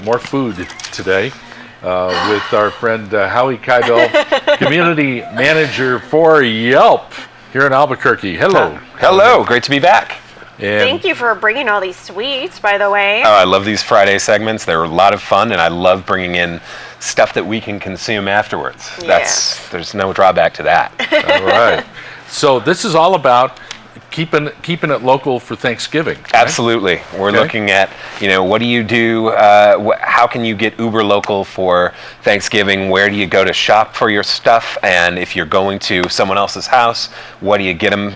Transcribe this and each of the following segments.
more food today with our friend Howie Kaibel, Community Manager for Yelp here in Albuquerque. Hello. Hello, great to be back. And Thank you for bringing all these sweets, by the way. Oh, I love these Friday segments. They're a lot of fun, and I love bringing in stuff that we can consume afterwards. There's no drawback to that. all right. So this is all about keeping it local for Thanksgiving. Right? Absolutely. We're looking at, what do you do? How can you get uber local for Thanksgiving? Where do you go to shop for your stuff? And if you're going to someone else's house, what do you get them?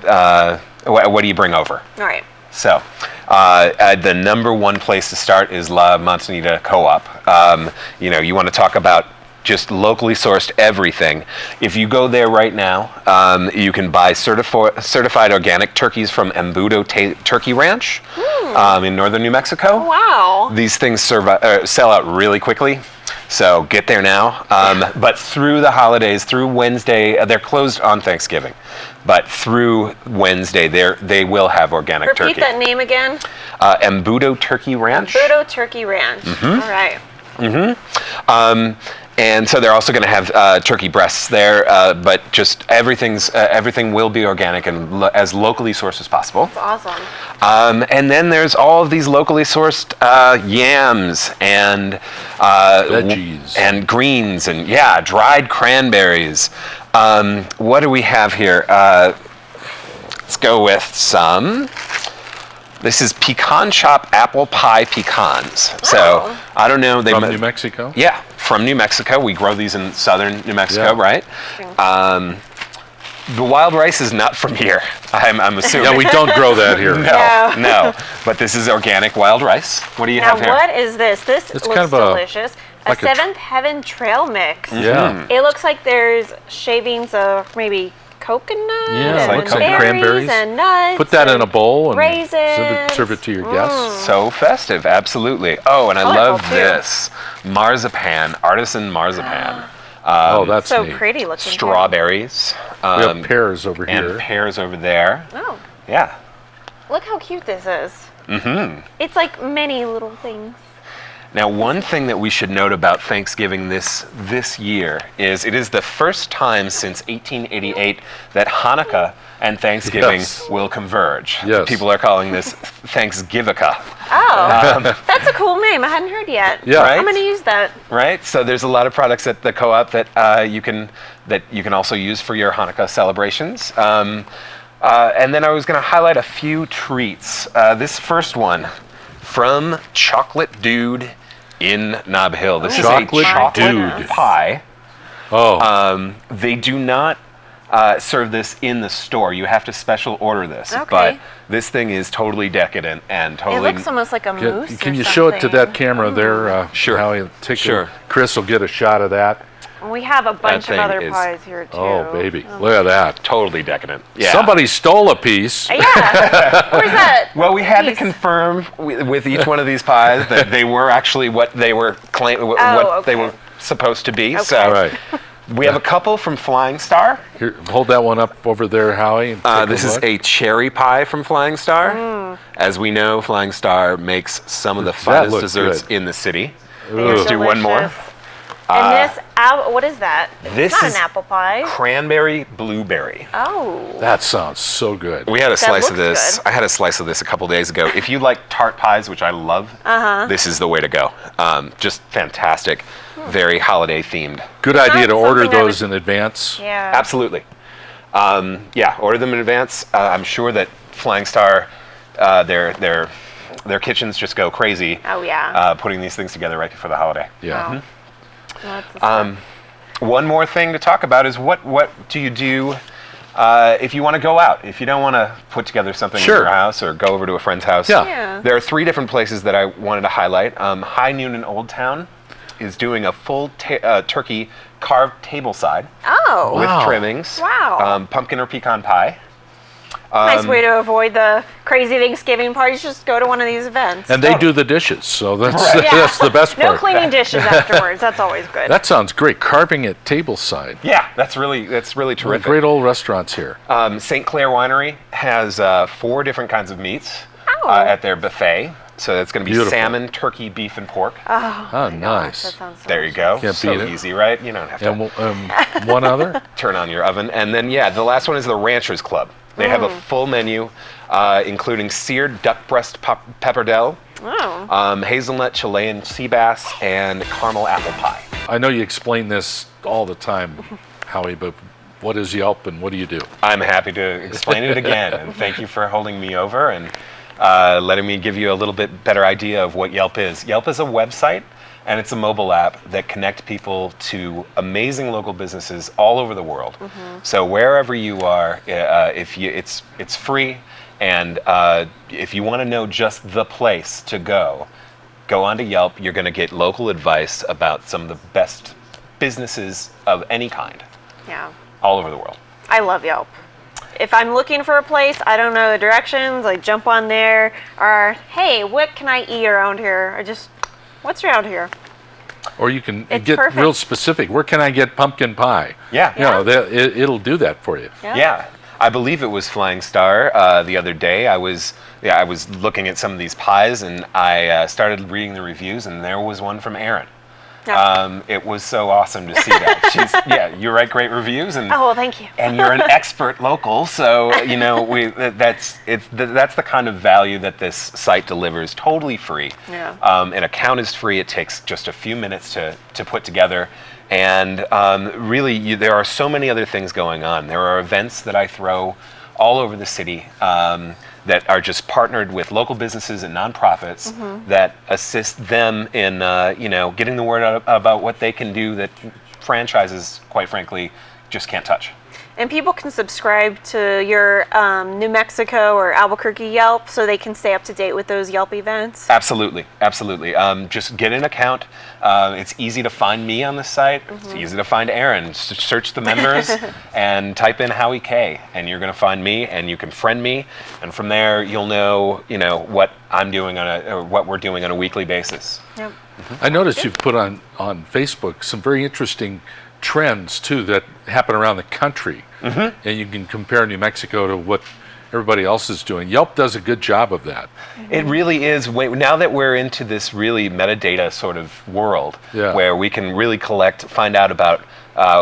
What do you bring over? All right. So, the number one place to start is La Manzanita Co-op. You want to talk about just locally sourced everything. If you go there right now, you can buy certified organic turkeys from Embudo Turkey Ranch in northern New Mexico. Wow. These things sell out really quickly. So get there now. But through the holidays, through Wednesday, they're closed on Thanksgiving. But through Wednesday, they will have organic turkey. Repeat that name again. Embudo Turkey Ranch. Embudo Turkey Ranch. Mm-hmm. All right. Mm-hmm. And so they're also going to have turkey breasts there, but just everything will be organic and as locally sourced as possible. That's awesome. And then there's all of these locally sourced yams and veggies and greens and dried cranberries. What do we have here? Let's go with some. This is pecan chop apple pie pecans. So I don't know. From New Mexico? Yeah, from New Mexico. We grow these in southern New Mexico, right? The wild rice is not from here. I'm assuming. Yeah, we don't grow that here. No. But this is organic wild rice. What do you have here? Now, what is this? This It's looks kind of delicious. like A Seventh Heaven trail mix. Yeah. It looks like there's shavings of maybe coconut and like some cranberries. and nuts. Put that in a bowl and raisins. serve it to your guests. So festive, absolutely. Oh, and I Colorful, love too. this marzipan, artisan marzipan. That's so neat. pretty looking. Strawberries. We have pears over and here. pears over there. Oh, Yeah. look how cute this is. Mm-hmm. It's like many little things. Now, one thing that we should note about Thanksgiving this year is it is the first time since 1888 that Hanukkah and Thanksgiving will converge. Yes. People are calling this Thanksgivica. Oh, that's a cool name. I hadn't heard yet. Yeah. Right? I'm going to use that. Right? So there's a lot of products at the co-op that you can also use for your Hanukkah celebrations. And then I was going to highlight a few treats. This first one from Chocolate Dude in Nob Hill. This Chocolate is a chocolate Dude pie. Oh. They do not serve this in the store. You have to special order this. Okay. But this thing is totally decadent and totally. It looks almost like a mousse. Can or you show it to that something. camera there? Sure. Howie, Sure. Chris will get a shot of that. We have a bunch of thing other is- pies here too. Oh, baby. Look at that. Totally decadent. Yeah. Somebody stole a piece. Yeah. Where's that? Well, we had to piece? confirm with each one of these pies that they were actually what they were they were supposed to be. Okay. So All right. we have a couple from Flying Star. Here, hold that one up over there, Howie. and take This is look. a cherry pie from Flying Star. As we know, Flying Star makes some of the finest looks desserts good. in the city. They are Let's do one more. delicious. And this, what is that? This it's not is an apple pie. Cranberry blueberry. Oh. That sounds so good. We had a slice of looks this. good. I had a slice of this a couple days ago. If you like tart pies, which I love, this is the way to go. Just fantastic, very holiday themed. Good idea not to order something I those would- in advance. Yeah. Absolutely. Order them in advance. I'm sure that Flying Star, their kitchens just go crazy. Oh, yeah. Putting these things together right before the holiday. Yeah. Wow. Lots of stuff. One more thing to talk about is what do you do if you want to go out? If you don't want to put together something Sure. in your house or go over to a friend's house. Yeah. Yeah. There are 3 different places that I wanted to highlight. High Noon in Old Town is doing a full turkey carved tableside Oh. with Wow. trimmings. Wow. Pumpkin or pecan pie. Nice way to avoid the crazy Thanksgiving parties. Just go to one of these events. And they do the dishes, so that's Right. Yeah. that's the best part. No cleaning dishes afterwards. That's always good. That sounds great. Carving at tableside. Yeah, that's really We're terrific. great old restaurants here. St. Clair Winery has 4 different kinds of meats Oh. at their buffet. So it's going to be Beautiful. salmon, turkey, beef, and pork. Oh, Oh, my gosh, nice. that sounds so There you go. Can't So beat it. easy, right? You don't have to And one other? turn on your oven. And then, yeah, the last one is the Ranchers Club. They have a full menu, including seared duck breast pepperdelle, Oh. hazelnut Chilean sea bass, and caramel apple pie. I know you explain this all the time, Howie, but what is Yelp and what do you do? I'm happy to explain it again, and thank you for holding me over and letting me give you a little bit better idea of what Yelp is. Yelp is a website, and it's a mobile app that connect people to amazing local businesses all over the world. So wherever you are, it's free, and if you want to know just the place to go onto Yelp. You're going to get local advice about some of the best businesses of any kind Yeah. all over the world. I love Yelp. If I'm looking for a place, I don't know the directions, I jump on there, or hey, what can I eat around here? Or just, what's around here? Or you can It's get perfect. real specific. Where can I get pumpkin pie? Yeah. You know, it'll do that for you. Yeah, I believe it was Flying Star the other day. I was looking at some of these pies, and I started reading the reviews, and there was one from Erin. Yeah. It was so awesome to see that. You write great reviews, and Oh, well, thank you. and you're an expert local, so you know that's the kind of value that this site delivers, totally free. Yeah. An account is free. It takes just a few minutes to put together. And really, there are so many other things going on. There are events that I throw all over the city that are just partnered with local businesses and nonprofits that assist them in getting the word out about what they can do that franchises, quite frankly, just can't touch. And people can subscribe to your New Mexico or Albuquerque Yelp so they can stay up to date with those Yelp events. Absolutely. Just get an account. It's easy to find me on the site. It's easy to find Aaron. Search the members and type in Howie K, and you're going to find me, and you can friend me, and from there you'll know what I'm doing or what we're doing on a weekly basis. Yep. I noticed you've put on Facebook some very interesting trends too that happen around the country, and you can compare New Mexico to what everybody else is doing. Yelp does a good job of that. It really is. Now that we're into this really metadata sort of world, where we can really find out about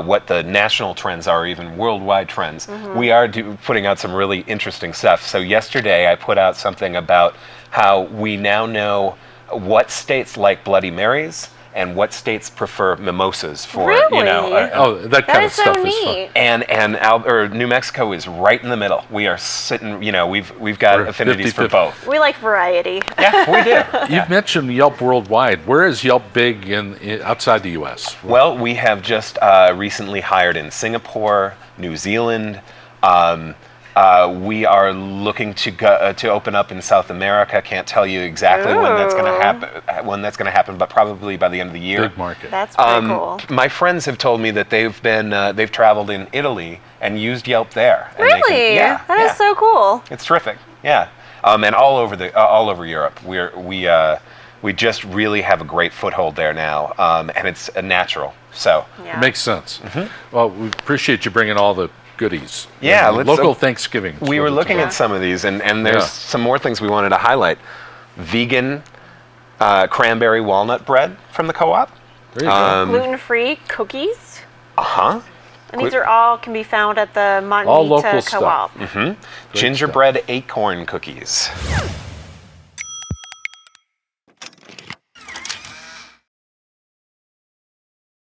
what the national trends are, even worldwide trends, we are putting out some really interesting stuff. So yesterday I put out something about how we now know what states like Bloody Marys and what states prefer mimosas for, Really? That kind That of is so stuff is fun. neat. and New Mexico is right in the middle. We are sitting, we've got We're affinities for 50-50. both. We like variety. Yeah, we do. You've mentioned Yelp worldwide. Where is Yelp big outside the U.S.? Well, we have just recently hired in Singapore, New Zealand. We are looking to open up in South America. Can't tell you exactly when that's going to happen, but probably by the end of the year. Big market. That's pretty cool. My friends have told me that they've traveled in Italy and used Yelp there. And Really? That is so cool. It's terrific. Yeah, and all over Europe. We just really have a great foothold there now, and it's a natural. So Yeah. It makes sense. Well, we appreciate you bringing all the goodies. Yeah, local Thanksgiving. we were looking at some of these, and there's some more things we wanted to highlight. Vegan cranberry walnut bread from the co-op. There you go. Gluten-free cookies. Uh-huh. And these are all can be found at the All local Montanita stuff. Co-op. Gingerbread acorn cookies.